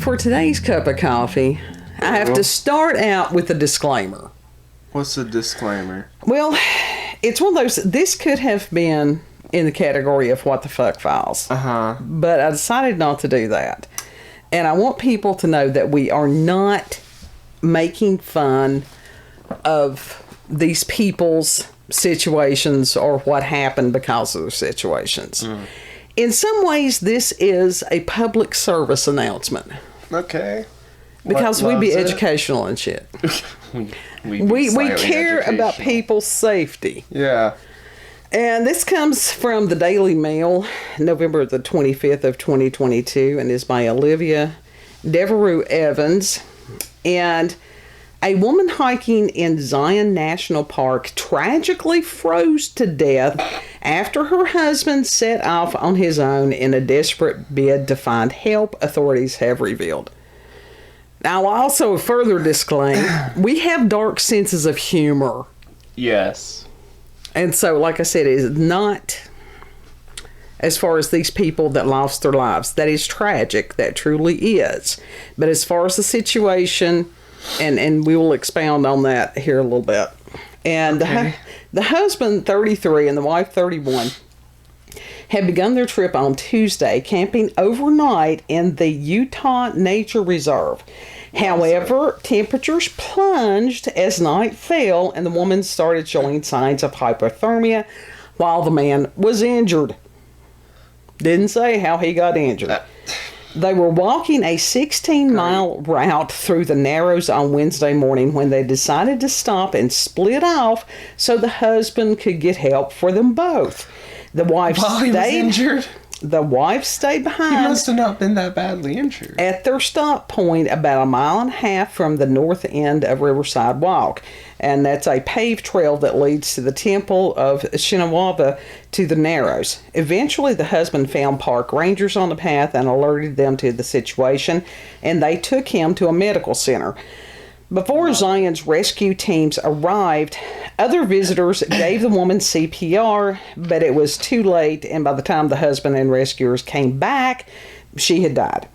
For today's cup of coffee, I have to start out with a disclaimer. What's the disclaimer? Well, it's one of those, this could have been in the category of what the fuck files. But I decided not to do that. And I want people to know that we are not making fun of these people's situations or what happened because of their situations. In some ways, this is a public service announcement. Okay. Because we be educational and shit. we care about people's safety. Yeah. And this comes from the Daily Mail, November the 25th of 2022, and is by Olivia Devereux-Evans. And a woman hiking in Zion National Park tragically froze to death after her husband set off on his own in a desperate bid to find help, authorities have revealed. Now, I'll also further disclaim, we have dark senses of humor. Yes. And so, like I said, it is not, as far as these people that lost their lives, that is tragic, that truly is. But as far as the situation, and we will expound on that here a little bit. And okay. The husband, 33, and the wife, 31, had begun their trip on Tuesday, camping overnight in the Utah Nature Reserve. However, temperatures plunged as night fell, and the woman started showing signs of hypothermia while the man was injured. Didn't say how he got injured. They were walking a 16-mile route through the Narrows on Wednesday morning when they decided to stop and split off so the husband could get help for them both. The wife stayed. The wife stayed behind. He must have not been that badly injured. At their stop point, about a mile and a half from the north end of Riverside Walk. And that's a paved trail that leads to the temple of Shinawaba to the Narrows. Eventually, the husband found park rangers on the path and alerted them to the situation, and they took him to a medical center. Before Zion's rescue teams arrived, other visitors gave the woman CPR, but it was too late, and by the time the husband and rescuers came back, she had died.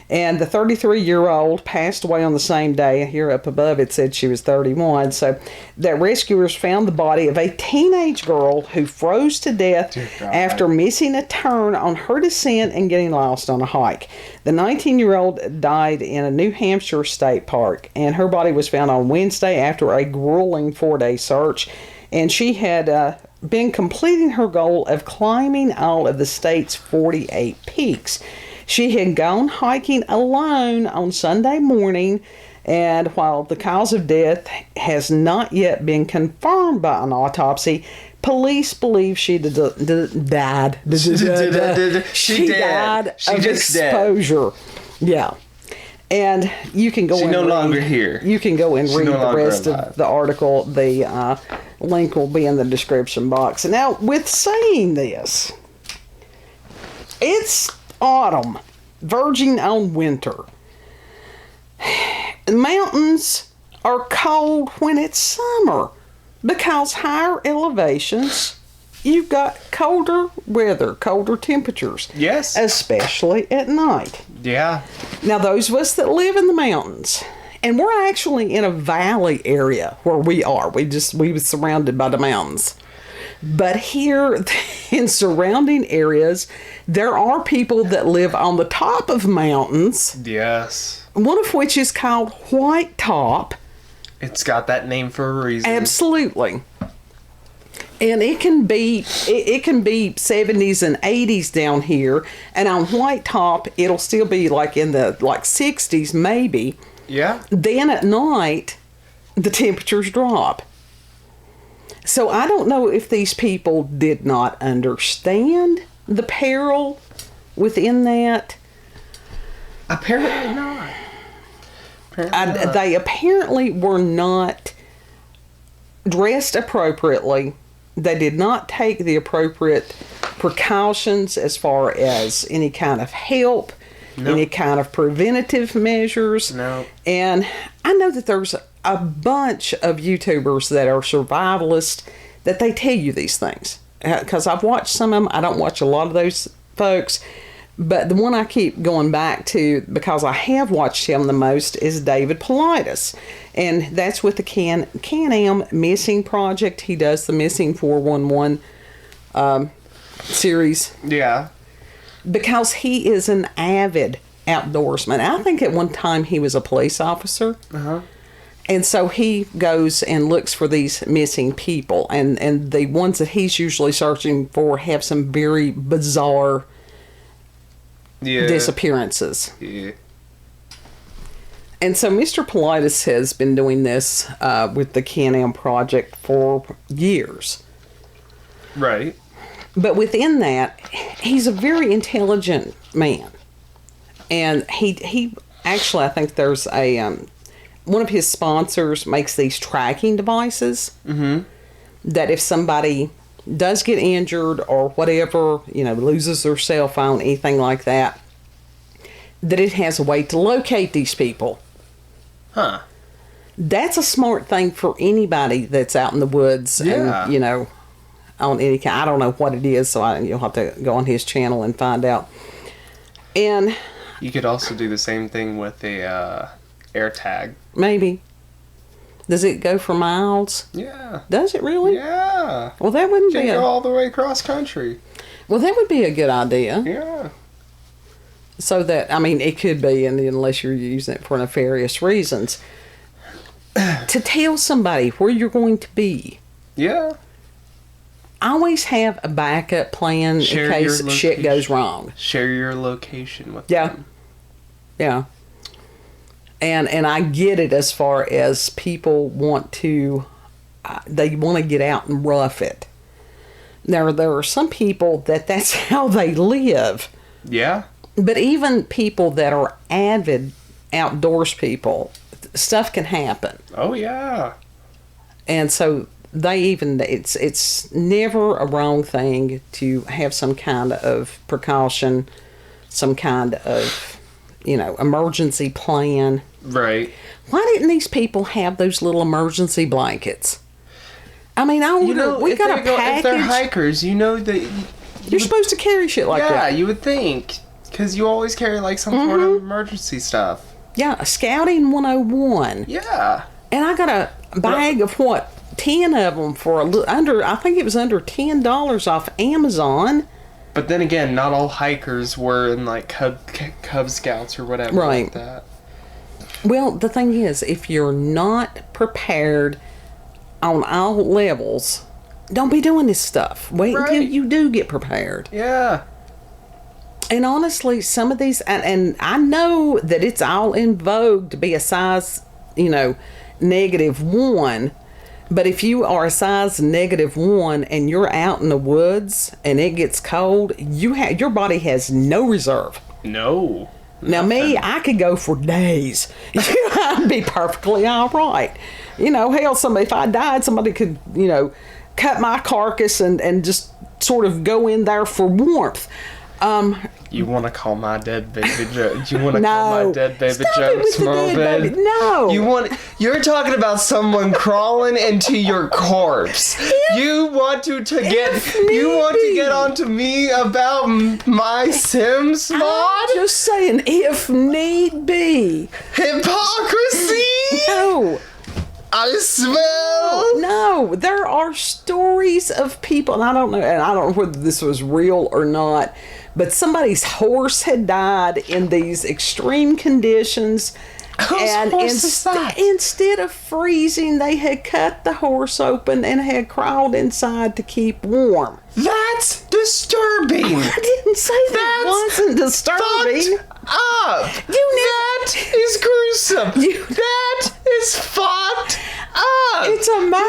And the 33-year-old passed away on the same day. Here up above it said she was 31. So the rescuers found the body of a teenage girl who froze to death after missing a turn on her descent and getting lost on a hike. The 19-year-old died in a New Hampshire state park, and her body was found on Wednesday after a grueling 4-day search. And she had been completing her goal of climbing all of the state's 48 peaks. She had gone hiking alone on Sunday morning, and while the cause of death has not yet been confirmed by an autopsy, police believe she died. She died of exposure. Yeah. And you can go She's no longer here. You can go and read the rest of the article. The link will be in the description box. Now, with saying this, it's autumn, verging on winter. The mountains are cold when it's summer because higher elevations, you've got colder weather, colder temperatures. Yes. Especially at night. Yeah. Now, those of us that live in the mountains, and we're actually in a valley area where we are. We were surrounded by the mountains. But here in surrounding areas, there are people that live on the top of mountains. Yes. One of which is called White Top. It's got that name for a reason. Absolutely. And it can be 70s and 80s down here. And on White Top, it'll still be like in the 60s maybe. Yeah. Then at night, the temperatures drop. So I don't know if these people did not understand the peril within that. Apparently not. They apparently were not dressed appropriately. They did not take the appropriate precautions as far as any kind of help, any kind of preventative measures. No. And I know that there's a bunch of YouTubers that are survivalists that they tell you these things. Because I've watched some of them. I don't watch a lot of those folks. But the one I keep going back to, because I have watched him the most, is David Paulides. And that's with the Canam Missing Project. He does the Missing 411 series. Yeah. Because he is an avid outdoorsman. I think at one time he was a police officer. Uh-huh. And so he goes and looks for these missing people. And the ones that he's usually searching for have some very bizarre disappearances. Yeah. And so Mr. Paulides has been doing this with the Canam project for years. Right. But within that, he's a very intelligent man. And he actually, I think there's a one of his sponsors makes these tracking devices that if somebody does get injured or whatever, loses their cell phone, anything like that, that it has a way to locate these people. Huh. That's a smart thing for anybody that's out in the woods and, on any kind. I don't know what it is, so you'll have to go on his channel and find out. And you could also do the same thing with a air tag. Maybe. Does it go for miles? Yeah. Does it really? Yeah. Well, that wouldn't You be can go all the way across country. Well, that would be a good idea. Yeah. So that, it could be, and unless you're using it for nefarious reasons, to tell somebody where you're going to be. Yeah. Always have a backup plan in case shit goes wrong. Share your location with them. Yeah. And I get it as far as people want to, they want to get out and rough it. Now, there are some people that's how they live. Yeah. But even people that are avid outdoors people, stuff can happen. Oh, yeah. And so it's never a wrong thing to have some kind of precaution, some kind of, emergency plan. Right. Why didn't these people have those little emergency blankets? we got a package. If they're hikers, that you're supposed to carry shit like that. Yeah, you would think. Because you always carry some sort of emergency stuff. Yeah, Scouting 101. Yeah. And I got a bag of 10 of them for I think it was under $10 off Amazon. But then again, not all hikers were in Cub Scouts or whatever like that. Well, the thing is, if you're not prepared on all levels, don't be doing this stuff. Wait until you do get prepared. Yeah. And honestly, some of these, and I know that it's all in vogue to be a size, -1. But if you are a size -1 and you're out in the woods and it gets cold, your body has no reserve. No. Now, me, I could go for days. I'd be perfectly all right. Hell, if I died, somebody could, cut my carcass and just sort of go in there for warmth. You want to call my dead baby joke? You want to call my dead baby joke small bed? No. You're talking about someone crawling into your corpse. You want to get onto me about my Sims mod? I'm just saying, if need be. Hypocrisy. No. I smell. No, there are stories of people, and I don't know whether this was real or not, but somebody's horse had died in these extreme conditions. And instead of freezing, they had cut the horse open and had crawled inside to keep warm. That's disturbing. I didn't say that wasn't disturbing. Up. That is gruesome. That is fucked up. It's a matter.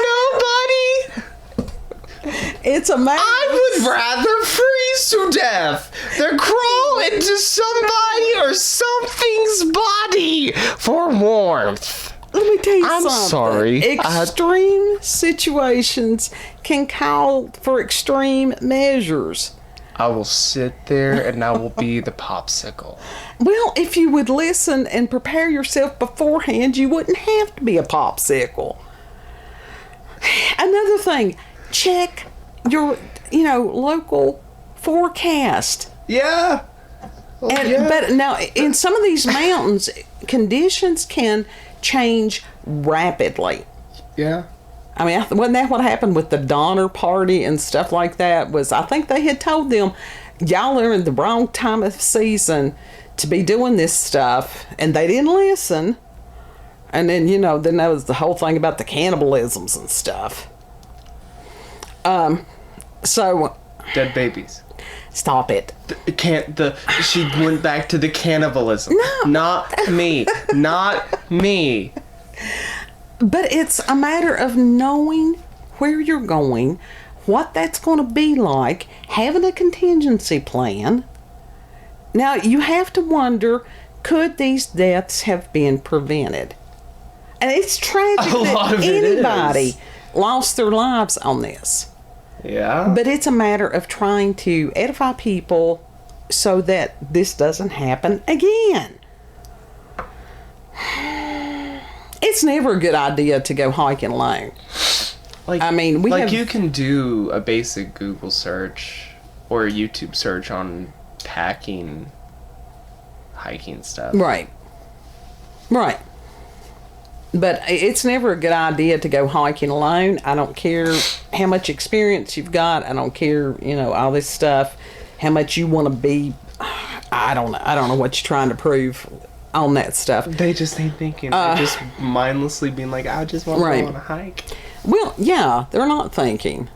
It's a matter. I would rather freeze to death than crawl into somebody or something's body for warmth. Let me tell you something. I'm sorry. Extreme situations can call for extreme measures. I will sit there and I will be the popsicle. Well, if you would listen and prepare yourself beforehand, you wouldn't have to be a popsicle. Another thing, check your, local forecast. Yeah. But now, in some of these mountains, conditions can change rapidly. Yeah. I mean, wasn't that what happened with the Donner Party and stuff like that? I think they had told them, y'all are in the wrong time of season to be doing this stuff, and they didn't listen. And then, then that was the whole thing about the cannibalisms and stuff. So... Dead babies. Stop it. She went back to the cannibalism. No. Not me. Not me. But it's a matter of knowing where you're going, what that's going to be like, having a contingency plan. Now, you have to wonder, could these deaths have been prevented? And it's tragic that anybody lost their lives on this. Yeah. But it's a matter of trying to edify people so that this doesn't happen again. It's never a good idea to go hiking alone. You can do a basic Google search or a YouTube search on packing, hiking stuff. Right. But it's never a good idea to go hiking alone. I don't care how much experience you've got. I don't care, all this stuff, how much you want to be. I don't know what you're trying to prove on that stuff. They just ain't thinking. They're just mindlessly being like, I just want to go on a hike. Well, yeah, they're not thinking.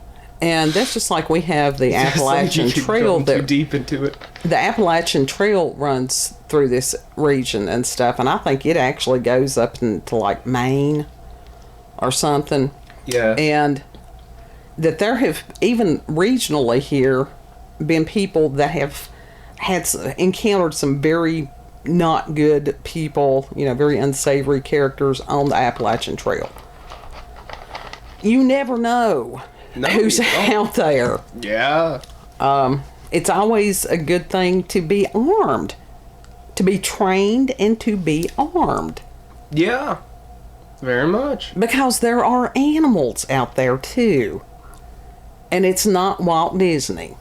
And that's just like we have the Appalachian Trail. Too deep into it. The Appalachian Trail runs through this region and stuff, and I think it actually goes up into like Maine or something. Yeah. And that there have, even regionally here, been people that have encountered some very not good people, very unsavory characters on the Appalachian Trail. You never know who's out there. Yeah. It's always a good thing to be armed, to be trained and to be armed. Yeah, very much. Because there are animals out there too. And it's not Walt Disney.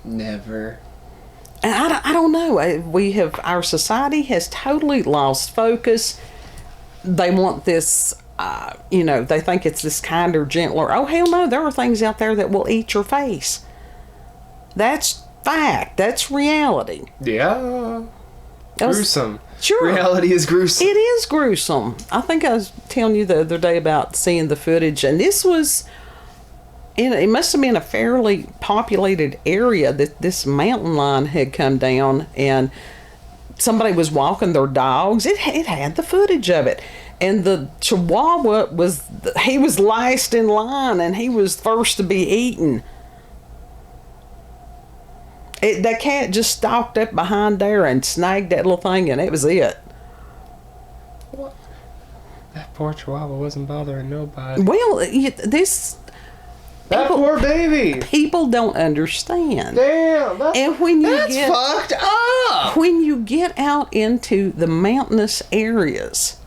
Never. And I don't know. Our society has totally lost focus. They want this, they think it's this kinder, gentler. Oh, hell no, there are things out there that will eat your face. That's fact. That's reality. Yeah. Gruesome. Sure. Reality is gruesome. It is gruesome. I think I was telling you the other day about seeing the footage, and this was... it must have been a fairly populated area that this mountain line had come down, and somebody was walking their dogs. It had the footage of it. And the Chihuahua he was last in line, and he was first to be eaten. That cat just stalked up behind there and snagged that little thing, and it was it. What? That poor Chihuahua wasn't bothering nobody. Well, That poor baby. People don't understand. Damn, that's fucked up. When you get out into the mountainous areas,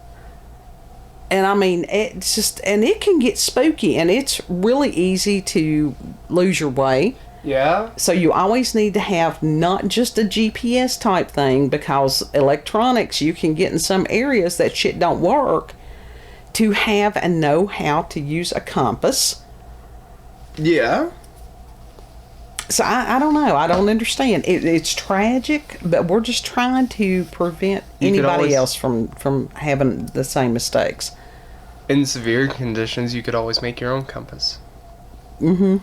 and I mean, it can get spooky, and it's really easy to lose your way. Yeah. So you always need to have not just a GPS type thing, because electronics, you can get in some areas that shit don't work, to have and know how to use a compass. Yeah. So I don't know. I don't understand. It's tragic, but we're just trying to prevent anybody else from having the same mistakes. In severe conditions, you could always make your own compass. Mm-hmm.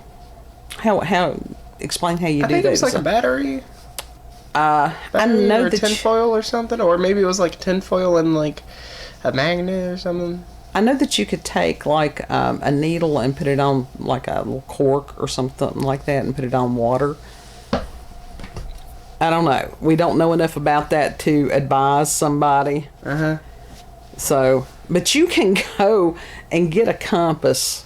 How? Explain how you do that. I think it was like a battery. I know or that tinfoil or something, or maybe it was like tinfoil and like a magnet or something. I know that you could take like a needle and put it on like a little cork or something like that and put it on water. I don't know. We don't know enough about that to advise somebody. Uh-huh. So, but you can go and get a compass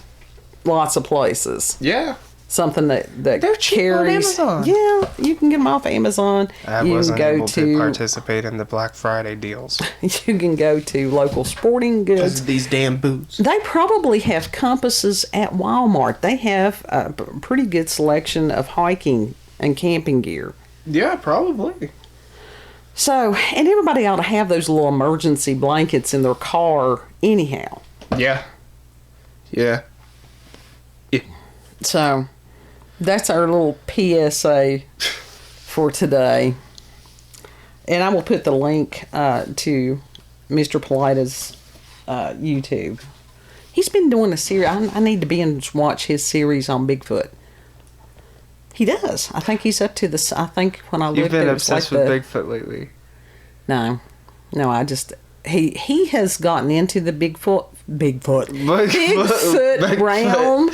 lots of places. Yeah. Something that They're cheap carries. on Amazon. Yeah, you can get them off Amazon. I wasn't able to participate in the Black Friday deals. You can go to local sporting goods. Because of these damn boots. They probably have compasses at Walmart. They have a pretty good selection of hiking and camping gear. Yeah, probably. So, and everybody ought to have those little emergency blankets in their car anyhow. Yeah. Yeah. Yeah. So, that's our little PSA for today. And I will put the link to Mr. Paulides' YouTube. He's been doing a series. I need to binge watch his series on Bigfoot. He does. I think he's up to this. I think when I looked, You've been it was obsessed like with Bigfoot lately. No, I just he has gotten into the Bigfoot realm.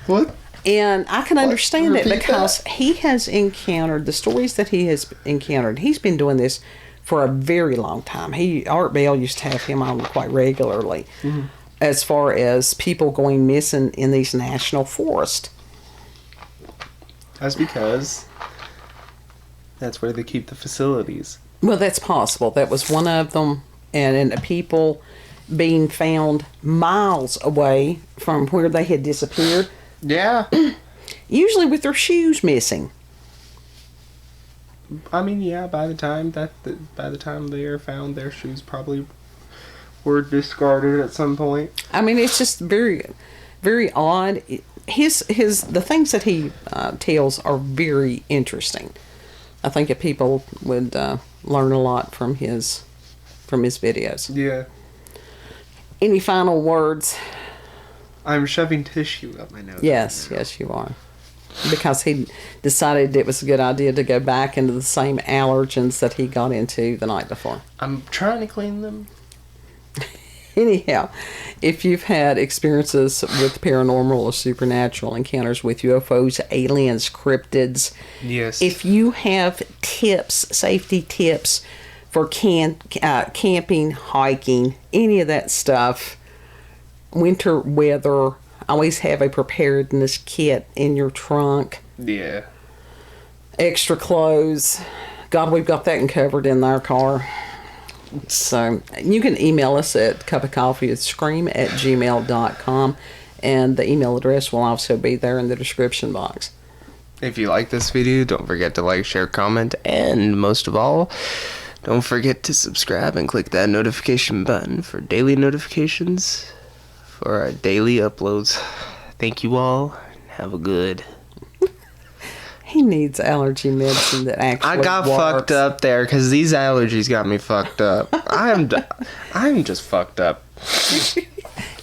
What? And I can understand that because he has encountered the stories that he has encountered. He's been doing this for a very long time. Art Bell used to have him on quite regularly, as far as people going missing in these national forests. That's because that's where they keep the facilities. Well, that's possible. That was one of them. And the people being found miles away from where they had disappeared. Yeah. Usually with their shoes missing. I mean, yeah, by the time they are found, their shoes probably were discarded at some point. I mean, it's just very, very odd. The things that he tells are very interesting. I think that people would learn a lot from his videos. Yeah. Any final words? I'm shoving tissue up my nose. Yes, you are. Because he decided it was a good idea to go back into the same allergens that he got into the night before. I'm trying to clean them. Anyhow, if you've had experiences with paranormal or supernatural encounters with UFOs, aliens, cryptids, yes. If you have safety tips for camping, hiking, any of that stuff, winter weather, always have a preparedness kit in your trunk. Yeah. Extra clothes. God, we've got that covered in our car. So you can email us at cupofcoffeewithscream@gmail.com, and the email address will also be there in the description box. If you like this video, don't forget to like, share, comment, and most of all, don't forget to subscribe and click that notification button for daily notifications for our daily uploads. Thank you all. Have a good. He needs allergy medicine that actually I got works. fucked up there because these allergies got me fucked up. I'm just fucked up.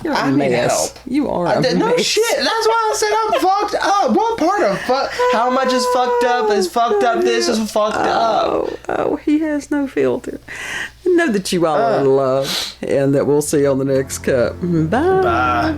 You're a I need mess. help. You are a No mess. shit. That's why I said I'm fucked up. What part of how much is fucked up is fucked up? This is fucked up. Oh, he has no filter. Know that you all are loved, and that we'll see you on the next cup. Bye. Bye.